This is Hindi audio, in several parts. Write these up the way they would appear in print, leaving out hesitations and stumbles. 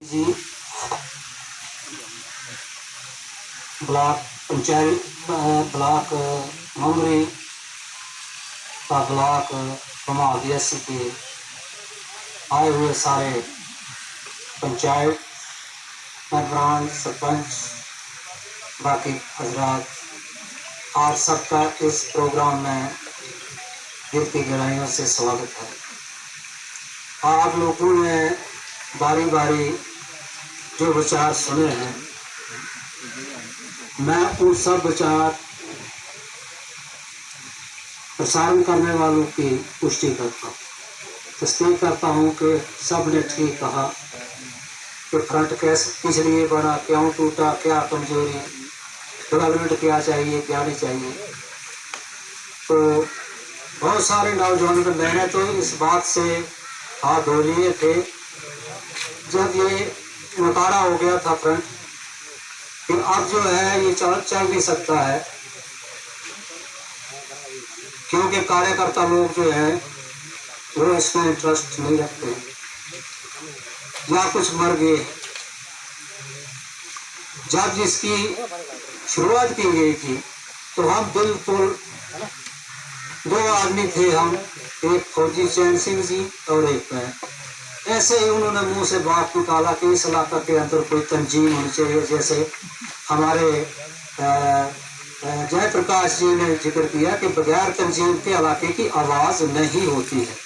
जी ब्लॉक पंचायत ब्लॉक मंगरी का ब्लॉक कमाल रियासी के आए हुए सारे पंचायत मेंबरान सरपंच बाकी हजरात, आप सबका इस प्रोग्राम में दिल की गहराइयों से स्वागत है। आप लोगों ने बारी बारी जो विचार सुने हैं, मैं उन सब विचार प्रसारण करने वालों की पुष्टि करता हूँ, तस्दीक करता हूँ कि सब ने ठीक कहा कि फ्रंट कैसे किस लिए बना, क्यों टूटा, क्या कमजोरी, डेवलपमेंट क्या चाहिए क्या नहीं चाहिए। तो बहुत सारे नौजवानों ने मैंने तो इस बात से हाथ धो लिए थे जब ये नकारा हो गया था फ्रंट, कि अब जो है ये चल नहीं सकता है, क्योंकि कार्यकर्ता लोग जो है वो इसमें इंटरेस्ट नहीं रखते या कुछ मर गए। जब जिसकी शुरुआत की गई थी तो हम बिल्कुल दो आदमी थे, हम एक फौजी चैन सिंह जी और एक मैं। ऐसे ही उन्होंने मुंह से बात निकाला कि इस इलाका के अंदर कोई तंजीम होनी चाहिए, जैसे हमारे जयप्रकाश जी ने जिक्र किया कि बगैर तंजीम के इलाके की आवाज नहीं होती है।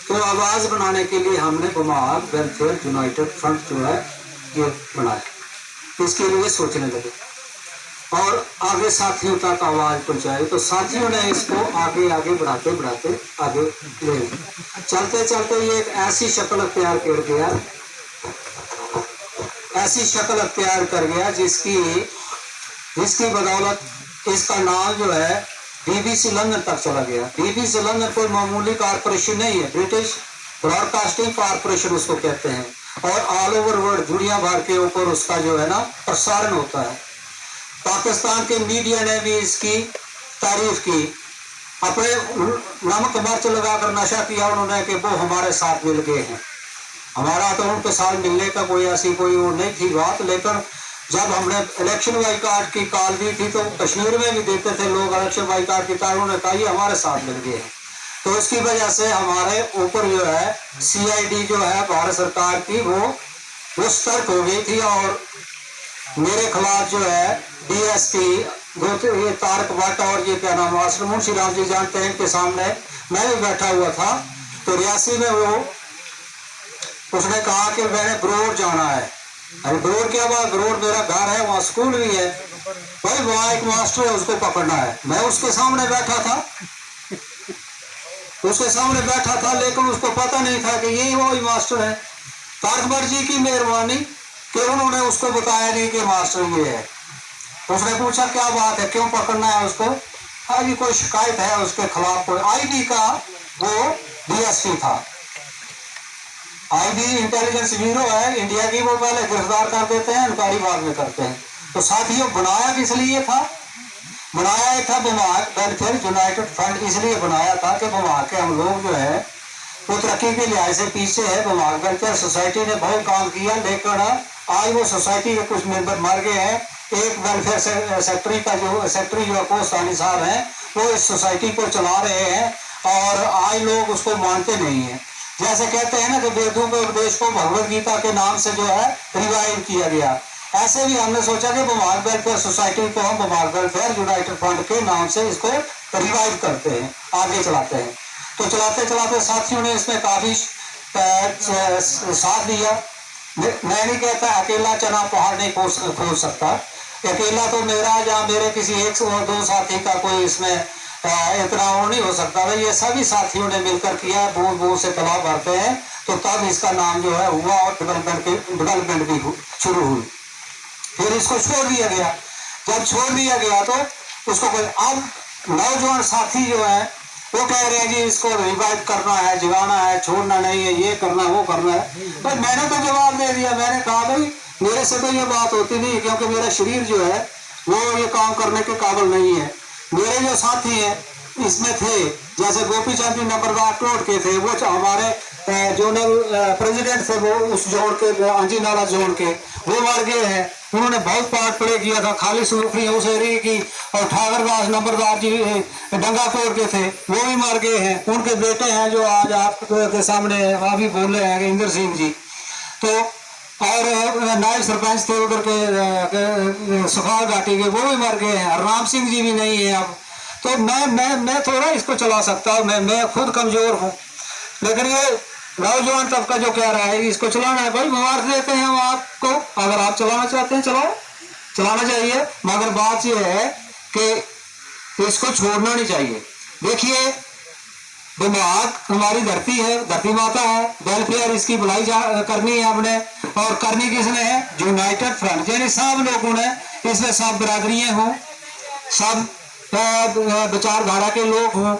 तो आवाज बनाने के लिए हमने बमाग वेलफेयर यूनाइटेड फ्रंट जो है ये बनाया, इसके लिए सोचने लगे और आगे साथियों तक आवाज पहुंचाई। तो साथियों ने इसको आगे आगे बढ़ाते बढ़ाते आगे ले चलते चलते ये एक ऐसी शक्ल अख्तियार कर गया, ऐसी शक्ल अख्तियार कर गया जिसकी बदौलत इसका नाम जो है BBC लंदन तक चला गया। BBC लंदन कोई मामूली कारपोरेशन नहीं है, ब्रिटिश ब्रॉडकास्टिंग कारपोरेशन उसको कहते हैं, और ऑल ओवर वर्ल्ड दुनिया भर के ऊपर उसका जो है ना प्रसारण होता है। पाकिस्तान के मीडिया ने भी इसकी तारीफ की, अपने नमक मिर्च लगाकर नशा किया उन्होंने कि वो हमारे साथ मिल गए हैं। हमारा तो उनके साथ मिलने का कोई ऐसी कोई वो नहीं थी बात, लेकिन जब हमने इलेक्शन बाईकाट की कॉल दी थी तो कश्मीर में भी देते थे लोग इलेक्शन बाईकाट की कॉल, उन्होंने कहा ये हमारे साथ मिल गए हैं। तो इसकी वजह से हमारे ऊपर जो है CID जो है भारत सरकार की वो सतर्क हो गई थी, और मेरे खिलाफ जो है DSP ये तारक भट्ट और ये क्या नाम मास्टर मुंशी राम जी जानते हैं, इनके सामने मैं भी बैठा हुआ था। तो रियासी में उसने कहा कि मैंने बरोड़ जाना है। अरे बरोड़ क्या बात, बरोड़ मेरा घर है, वहाँ स्कूल भी है भाई, वहाँ एक मास्टर है उसको पकड़ना है। मैं उसके सामने बैठा था, लेकिन उसको पता नहीं था कि यही वही मास्टर है। तारक भट्ट जी की मेहरबानी कि उन्होंने उसको बताया नहीं कि मास्टर ये है। उसने पूछा क्या बात है, क्यों पकड़ना है उसको? हाँ जी कोई शिकायत है उसके खिलाफ, कोई IB का वो DSP था, IB इंटेलिजेंस ब्यूरो है इंडिया की, वो पहले गिरफ्तार कर देते हैं, इंक्वायरी बाद में करते हैं। तो साथियों बनाया किस लिए था? बनाया एक था बमाग वेलफेयर यूनाइटेड फ्रंट, इसलिए बनाया था कि बमाग के हम लोग जो है वो तरक्की के लिहाज से पीछे है। बमाग वेलफेयर सोसाइटी ने बहुत काम किया, लेकिन आज वो सोसाइटी के कुछ मेंबर मर गए हैं। एक वेलफेयर सेक्रेटरी जो कोस्तानी साहब हैं वो इस सोसाइटी को चला रहे हैं, और आज लोग उसको मानते नहीं है। जैसे कहते हैं ना कि वेदों के उपदेश को भगवद गीता के नाम से जो है रिवाइव किया गया, ऐसे भी हमने सोचा कि बमाग वेलफेयर सोसाइटी को हम बमाग वेलफेयर यूनाइटेड फ्रंट के नाम से इसको रिवाइव करते हैं, आगे चलाते हैं। तो चलाते चलाते साथियों ने इसमें काफी साथ दिया। मैं नहीं कहता अकेला चना पहाड़ नहीं खोल सकता, अकेला तो मेरा या मेरे किसी एक और दो साथी का कोई इसमें इतना वो नहीं हो सकता भाई, ये सभी साथियों ने मिलकर किया, बूंद बूंद से तालाब भरते हैं, तो तब इसका नाम जो है हुआ और डेवलपमेंट भी शुरू हुई। फिर इसको छोड़ दिया गया, जब छोड़ दिया गया तो उसको अब नौजवान साथी जो है वो कह रहे हैं जी इसको रिवाइव करना है, जगाना है, छोड़ना नहीं है, ये करना वो करना है। पर मैंने तो जवाब दे दिया, मैंने कहा भाई मेरे से तो ये बात होती नहीं, क्योंकि मेरा शरीर जो है वो ये काम करने के काबिल नहीं है। मेरे जो साथी हैं इसमें थे, जैसे गोपी चंद जी नंबरदार टोट के थे, वो हमारे जोनल प्रेसिडेंट थे वो उस जोन के, आंजी नाला जोन के, वो मर गए हैं। उन्होंने बहुत पार्ट प्ले किया था। खाली सूखी उस एरिया की, और ठाकरदास नंबरदार जी डंगाकोट के थे, वो भी मर गए हैं। उनके बेटे हैं जो आज आपके सामने अभी बोल रहे हैं, इंद्र सिंह जी। तो और नायब सरपंच थे उधर के सुखाल घाटी के, वो भी मर गए हैं। हरनाम सिंह जी भी नहीं है अब। तो मैं थोड़ा इसको चला सकता हूँ, मैं खुद कमजोर हूँ, लेकिन ये नौजवान तबका जो कह रहा है इसको चलाना है, भाई मुबारक देते हैं हम आपको। अगर आप चलाना चाहते हैं चलाओ, चलाना चाहिए, मगर बात यह है कि इसको छोड़ना नहीं चाहिए। देखिए, दिमाग हमारी धरती है, धरती माता है, वेलफेयर इसकी भलाई करनी है हमने, और करनी किसने है? यूनाइटेड फ्रंट, यानी सब लोगों ने, इसमें सब बिरादरियां हों, सब विचारधारा के लोग हों,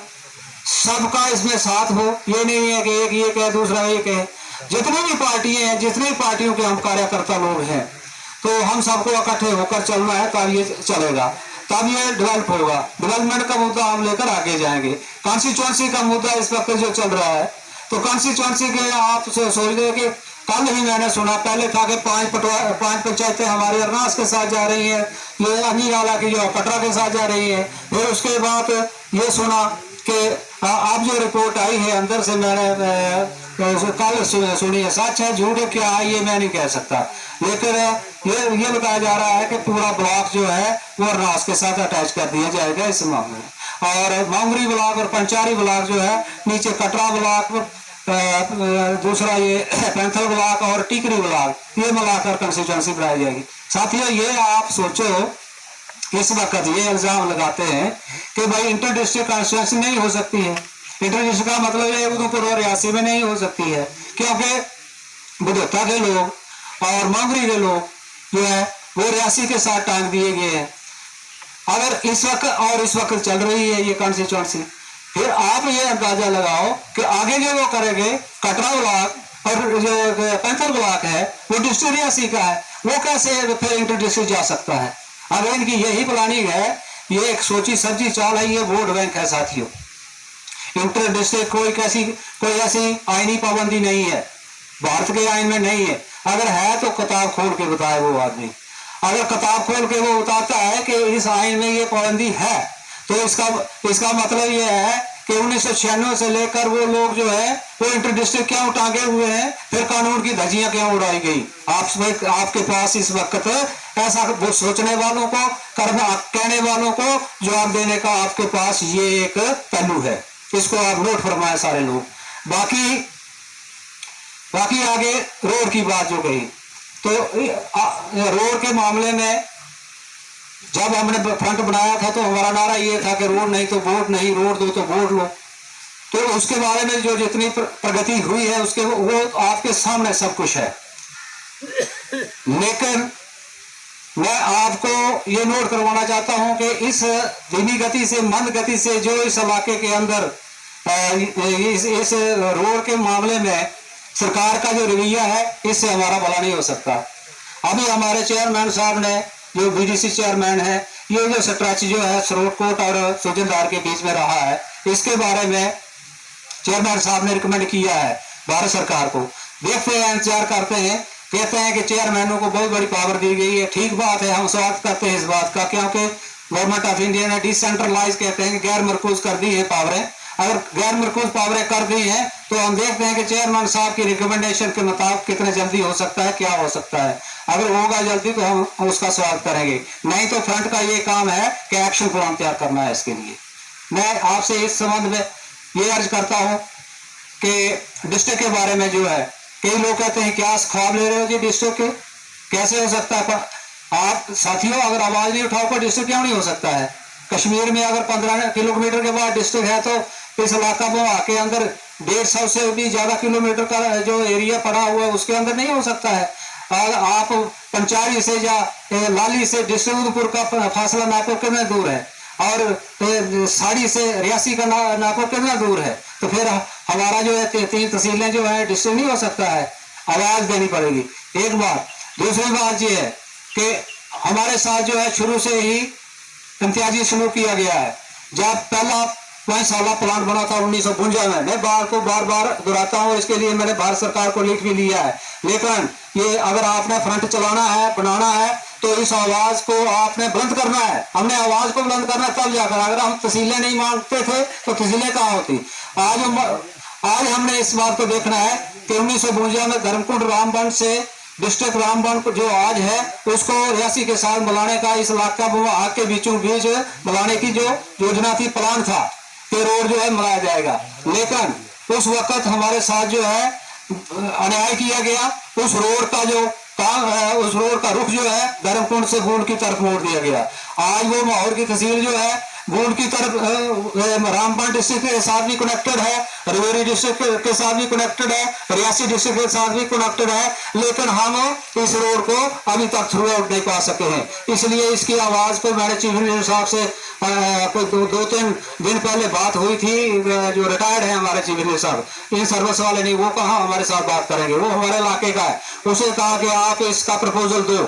सबका इसमें साथ हो। ये नहीं है कि एक ये कहे दूसरा ये कहे। जितनी भी पार्टियां हैं, जितनी पार्टियों के हम कार्यकर्ता लोग हैं, तो हम सबको इकट्ठे होकर चलना है, तब ये चलेगा, तब ये डेवलप होगा। डेवलपमेंट का मुद्दा हम लेकर आगे जाएंगे। कॉन्स्टिट्यूएंसी का मुद्दा इस वक्त जो चल रहा है, तो कॉन्स्टिट्यूएंसी के आप सोच रहे कि कल ही मैंने सुना, पहले था कि पांच पंचायतें हमारे अरनास के साथ जा रही हैं, ये अनीवाला की जो कटरा के साथ जा रही है। फिर उसके बाद ये सुना कि अब जो रिपोर्ट आई है अंदर से, मैंने कल सुनी है, सच है झूठ है क्या है ये मैं नहीं कह सकता, लेकिन ये बताया जा रहा है कि पूरा ब्लॉक जो है वो अरनास के साथ अटैच कर दिया जाएगा इस मामले में। और मांगरी ब्लॉक और पंचारी ब्लॉक जो है, नीचे कटरा ब्लॉक, दूसरा ये पैंथल ब्लॉक और टिकरी ब्लॉक, ये मिलाकर कंस्टिट्यूएंसी बनाई जाएगी। साथियों, ये आप सोचो, इस वक्त ये इल्जाम लगाते हैं कि भाई इंटर डिस्ट्रिक्ट कॉन्स्टिट्यूएंसी नहीं हो सकती है। इंटर डिस्ट्रिक्ट का मतलब है उधमपुर और रियासी में नहीं हो सकती है, क्योंकि बुधौता के लोग और मांगरी के लोग जो है वो रियासी के साथ टांग दिए गए हैं। अगर इस वक्त चल रही है ये कॉन्स्टिट्यूएंसी, फिर आप ये अंदाजा लगाओ कि आगे जो वो करेंगे, कटरा ब्लॉक और जो पैंथल ब्लॉक है वो डिस्ट्रिक्ट रियासी का है, वो कैसे फिर इंटर डिस्ट्रिक्ट जा सकता है? अब इनकी यही प्लानिंग है, ये एक सोची समझी चाल है, ये वोट बैंक है साथियों। इंटर डिस्ट्रिक्ट कोई ऐसी आईनी पाबंदी नहीं है, भारत के आइन में नहीं है। अगर है तो किताब खोल के बताए वो आदमी। अगर किताब खोल के वो बताता है कि इस आइन में ये पाबंदी है, तो इसका मतलब ये है कि 1996 से लेकर वो लोग जो है वो इंटर डिस्ट्रिक्ट क्यों टांगे हुए हैं, फिर कानून की धज्जियां क्यों उड़ाई गई? आपके पास इस वक्त ऐसा सोचने वालों को, कहने वालों को जवाब देने का आपके पास ये एक पहलू है, इसको आप नोट फरमाएं सारे लोग। बाकी आगे रोड की बात जो गई, तो रोड के मामले में जब हमने फ्रंट बनाया था तो हमारा नारा ये था कि रोड नहीं तो वोट नहीं, रोड दो तो वोट लो। तो उसके बारे में जो जितनी प्रगति हुई है उसके वो आपके सामने सब कुछ है। लेकिन मैं आपको ये नोट करवाना चाहता हूं कि इस धीमी गति से, मंद गति से जो इस इलाके के अंदर इस रोड के मामले में सरकार का जो रवैया है, इससे हमारा भला नहीं हो सकता। अभी हमारे चेयरमैन साहब ने, जो बीडीसी चेयरमैन है, ये जो स्ट्रेच जो है सरोटकोट और सुजनदार के बीच में रहा है, इसके बारे में चेयरमैन साहब ने रिकमेंड किया है भारत सरकार को। देखते हैं, इंतजार करते हैं। कहते हैं कि चेयरमैनों को बहुत बड़ी पावर दी गई है, ठीक बात है, हम स्वागत करते हैं इस बात का, क्योंकि गवर्नमेंट ऑफ इंडिया ने डिसेंट्रलाइज, कहते हैं कि गैर मरकूज कर दी है पावरें। अगर गैर मरकूज पावरें कर दी हैं तो हम देखते हैं कि चेयरमैन साहब की रिकमेंडेशन के मुताबिक कितने जल्दी हो सकता है, क्या हो सकता है। अगर होगा जल्दी तो हम उसका स्वागत करेंगे, नहीं तो फ्रंट का ये काम है कि एक्शन प्लान तैयार करना है। इसके लिए मैं आपसे इस संबंध में ये अर्ज करता हूँ कि डिस्ट्रिक्ट के बारे में जो है, कई लोग कहते हैं क्या ख्वाब ले रहे हो जी डिस्ट्रिक्ट के, कैसे हो सकता है? आप साथियों अगर आवाज नहीं उठाओगे डिस्ट्रिक्ट क्यों नहीं हो सकता है? कश्मीर में अगर 15 किलोमीटर के बाद डिस्ट्रिक्ट है, तो इस इलाका में के अंदर 150 से भी ज्यादा किलोमीटर का जो एरिया पड़ा हुआ है उसके अंदर नहीं हो सकता है। आप पंचारी से या लाली से डिस्ट्रिक्ट उधमपुर का फासला नापो कितना दूर है, और साड़ी से रियासी का नापो कितना दूर है, तो फिर हमारा जो है 3 तहसीलें जो है डिस्ट्रिक्ट नहीं हो सकता है। आवाज देनी पड़ेगी, एक बात। दूसरी बात ये है कि हमारे साथ जो है शुरू से ही इम्तियाजी सलूक किया गया है। जब पहला 5 साल प्लांट बना था 1952 में। मैं बात को बार बार दोहराता हूँ, इसके लिए मैंने भारत सरकार को लिख भी लिया है। लेकिन ये अगर आपने फ्रंट चलाना है, बनाना है, तो इस आवाज को आपने बुलंद करना है। हमने आवाज को बुलंद करना तब जाकर, अगर हम तहसीलें नहीं मांगते थे तो तहसीलें कहाँ होती। आज हमने इस बात को देखना है कि 1952 में धर्मकुंड रामबन से डिस्ट्रिक्ट रामबन जो आज है उसको रियासी के साथ मिलाने का, इस इलाका विभाग के बीचों बीच मिलाने की जो योजना थी, प्लान था कि रोड जो है मिलाया जाएगा। लेकिन उस वक्त हमारे साथ जो है अन्याय किया गया। उस रोड का जो काम है, उस रोड का रुख जो है धर्मकुंड से बूंद की तरफ मोड़ दिया गया। आज वो माहौर की तहसील जो है बूंद की तरफ रामबन डिस्ट्रिक्ट के साथ भी कनेक्टेड है, रजौरी डिस्ट्रिक्ट के साथ भी कनेक्टेड है, रियासी डिस्ट्रिक्ट के साथ भी कनेक्टेड है। लेकिन हम इस रोड को अभी तक थ्रू आउट नहीं पा सके हैं। इसलिए इसकी आवाज को मैंने चीफ मिनिस्टर साहब से कोई 2-3 दिन पहले बात हुई थी। जो रिटायर्ड है हमारे चीफ मिनिस्टर साहब, इन सर्विस वाले नहीं, वो कहाँ हमारे साथ बात करेंगे, वो हमारे इलाके का है। उसे कहा कि आप इसका प्रपोजल दो,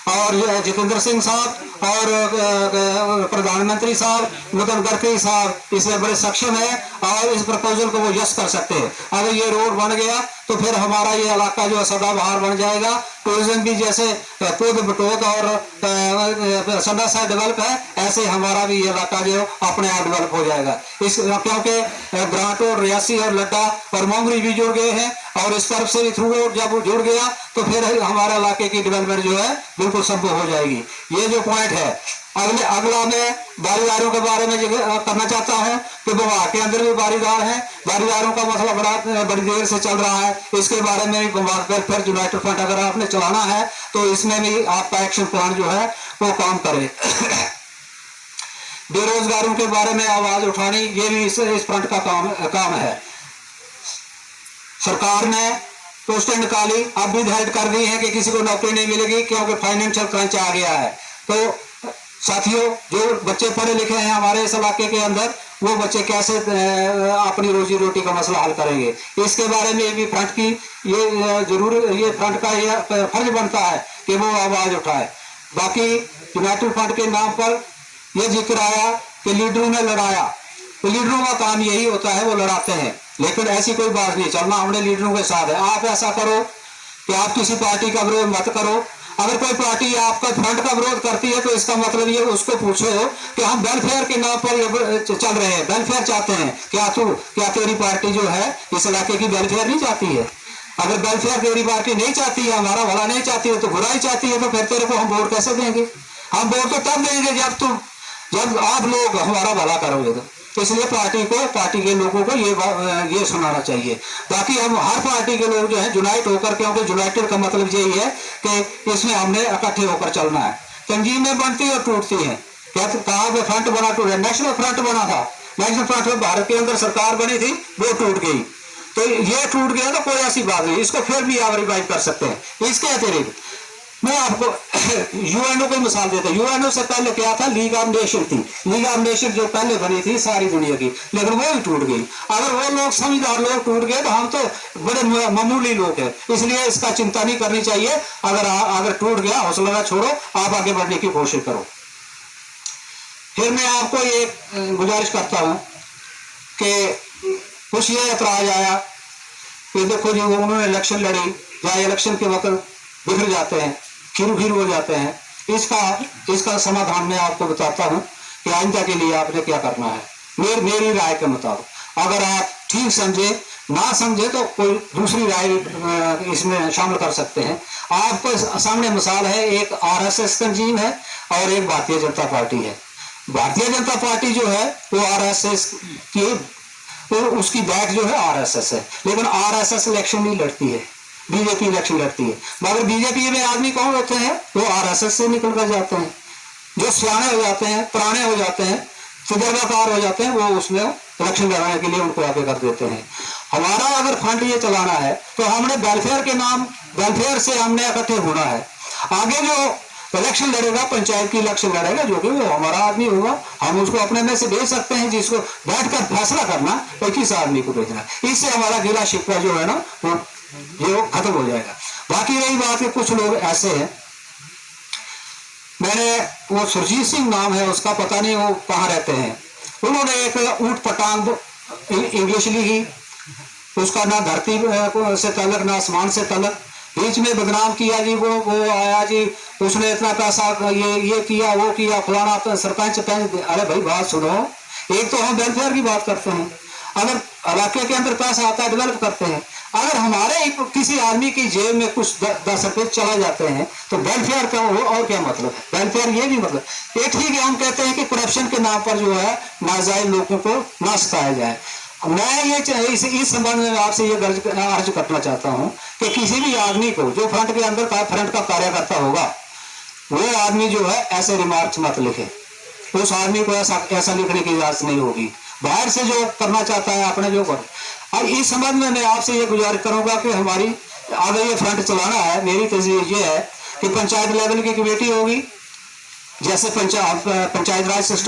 और जितेंद्र सिंह साहब और प्रधानमंत्री साहब नितिन गडकरी साहब इसमें बड़े सक्षम है और इस प्रपोजल को वो यस कर सकते हैं। अगर ये रोड बन गया तो फिर हमारा ये इलाका जो सदाबहार बन जाएगा। टूरिज्म भी जैसे पुद बटोक और सदा सा डेवलप है, ऐसे हमारा भी ये इलाका जो अपने आप डेवलप हो जाएगा। इस क्योंकि ग्रांटो, रियासी और लड्डा और मोंगरी भी जुड़ गए हैं, और इस तरफ से भी थ्रू रोड जब जुड़ गया तो फिर हमारे इलाके की डेवलपमेंट जो है बिल्कुल संभव हो जाएगी। ये जो पॉइंट है। अगला मैं बारीदारों के बारे में करना चाहता हूँ कि विभाग के अंदर भी बारीदार हैं। बारीदारों का मसला बड़ी देर से चल रहा है। इसके बारे में भी विभाग वेलफेयर यूनाइटेड फ्रंट अगर आपने चलाना है तो इसमें भी आपका एक्शन प्लान जो है वो काम करे। बेरोजगारों के बारे में आवाज उठानी, ये भी इस फ्रंट का काम है। सरकार ने पोस्टें निकाली, अब भी हाइड कर दी है कि किसी को नौकरी नहीं मिलेगी क्योंकि फाइनेंशियल क्रंच आ गया है। तो साथियों, जो बच्चे पढ़े लिखे हैं हमारे इस इलाके के अंदर, वो बच्चे कैसे अपनी रोजी रोटी का मसला हल करेंगे, इसके बारे में भी फ्रंट की ये फ्रंट का ये फर्ज बनता है कि वो आवाज उठाए। बाकी यूनाइटेड फ्रंट के नाम पर यह जिक्र आया कि लीडरों ने लड़ाया, तो लीडरों का काम यही होता है, वो लड़ाते हैं। लेकिन ऐसी कोई बात नहीं, चलना हमने लीडरों के साथ है। आप ऐसा करो कि आप किसी पार्टी का विरोध मत करो। अगर कोई पार्टी आपका फ्रंट का विरोध करती है तो इसका मतलब ये उसको पूछो कि हम वेलफेयर के नाम पर ये चल रहे हैं, वेलफेयर चाहते हैं, क्या तेरी पार्टी जो है इस इलाके की वेलफेयर नहीं चाहती है? अगर वेलफेयर तेरी पार्टी नहीं चाहती है, हमारा भला नहीं चाहती है, तो बुराई चाहती है, तो फिर तेरे को हम वोट कैसे देंगे? हम वोट तो तब देंगे जब आप लोग हमारा भला करोगे। तो इसलिए पार्टी के लोगों को ये सुनाना चाहिए। बाकी हम हर पार्टी के लोग जो है यूनाइट होकर, क्योंकि यूनाइटेड का मतलब यही है कि इसमें हमने इकट्ठे होकर चलना है। तंजीमें बनती और टूटती हैं। कहा फ्रंट बना टूट, नेशनल फ्रंट बना था, नेशनल फ्रंट में भारत के अंदर सरकार बनी थी, वो टूट गई। तो ये टूट गया तो कोई ऐसी बात नहीं, इसको फिर भी आप रिवाइव कर सकते हैं। इसके अतिरिक्त मैं आपको यूएनओ की मिसाल देता हूँ। यूएनओ से पहले क्या था? लीग ऑफ नेशन थी। लीग ऑफ नेशन जो पहले बनी थी सारी दुनिया की, लेकिन वो भी टूट गई। अगर वो लोग समझदार लोग टूट गए तो हम तो बड़े मामूली लोग हैं, इसलिए इसका चिंता नहीं करनी चाहिए। अगर टूट गया, हौसला ना छोड़ो, आप आगे बढ़ने की कोशिश करो। फिर मैं आपको एक गुजारिश करता हूँ कि कुछ ये एतराज आया कि देखो जी उन्होंने इलेक्शन लड़ी, या इलेक्शन के वक्त बिखर जाते हैं, खीर हो जाते हैं। इसका समाधान मैं आपको बताता हूं कि आइंदा के लिए आपने क्या करना है। मेरी राय के मुताबिक अगर आप ठीक समझे, ना समझे तो कोई दूसरी राय इसमें शामिल कर सकते हैं। आपको सामने मिसाल है, एक आरएसएस तंजीम है और एक भारतीय जनता पार्टी है। भारतीय जनता पार्टी जो है वो आरएसएस की, तो उसकी बैक जो है आरएसएस है, लेकिन आरएसएस इलेक्शन नहीं लड़ती है, बीजेपी इलेक्शन लड़ती है। मगर बीजेपी में आदमी कौन होते हैं? वो आरएसएस से निकल कर जाते हैं, जो सियाने हो जाते हैं, पुराने हो जाते हैं, तजुर्बाकार हो जाते हैं, वो उसमें इलेक्शन लड़ाने के लिए उनको आगे कर देते हैं। हमारा अगर फंड ये चलाना है तो हमने वेलफेयर के नाम, वेलफेयर से हमने इकट्ठे होना है। आगे जो इलेक्शन लड़ेगा, पंचायत की इलेक्शन लड़ेगा, जो कि वो हमारा आदमी होगा, हम उसको अपने में से भेज सकते हैं, जिसको बैठकर फैसला करना है किस आदमी को भेजना। इससे हमारा गिला शिकवा जो है ना वो खत्म हो जाएगा। बाकी रही बात है, कुछ लोग ऐसे हैं, मैंने वो सुरजीत सिंह नाम है उसका, पता नहीं वो कहाँ रहते हैं, उन्होंने एक ऊंट पटांग इंग्लिश लिखी, उसका ना धरती से तलक ना आसमान से तलक, बीच में बदनाम किया जी। वो आया जी, उसने इतना पैसा ये किया वो किया, फलाना सरपंच पैंच। अरे भाई बात सुनो, एक तो हम वेलफेयर की बात करते हैं, अगर इलाके के अंदर पैसा आता है डेवलप करते हैं, अगर हमारे किसी आदमी की जेब में कुछ 10 रुपए चला जाते हैं तो वेलफेयर का हो और क्या मतलब है? वेलफेयर ये भी मतलब ये ठीक है, हम कहते हैं कि करप्शन के नाम पर जो है नाजायज लोगों को ना सताया जाए। मैं ये इस संबंध में आपसे ये अर्ज करना चाहता हूं कि किसी भी आदमी को जो फ्रंट के अंदर फ्रंट का कार्यकर्ता होगा, वो आदमी जो है ऐसे रिमार्क्स मत लिखे, उस आदमी को ऐसा लिखने की इजाजत नहीं होगी। बाहर से जो करना चाहता है अपने जो कर। अब इस संबंध में मैं आपसे ये गुजारिश करूंगा कि हमारी अगर ये फ्रंट चलाना है, मेरी तजवीज ये है कि पंचायत लेवल की कमेटी होगी, जैसे पंचायत राज सिस्टम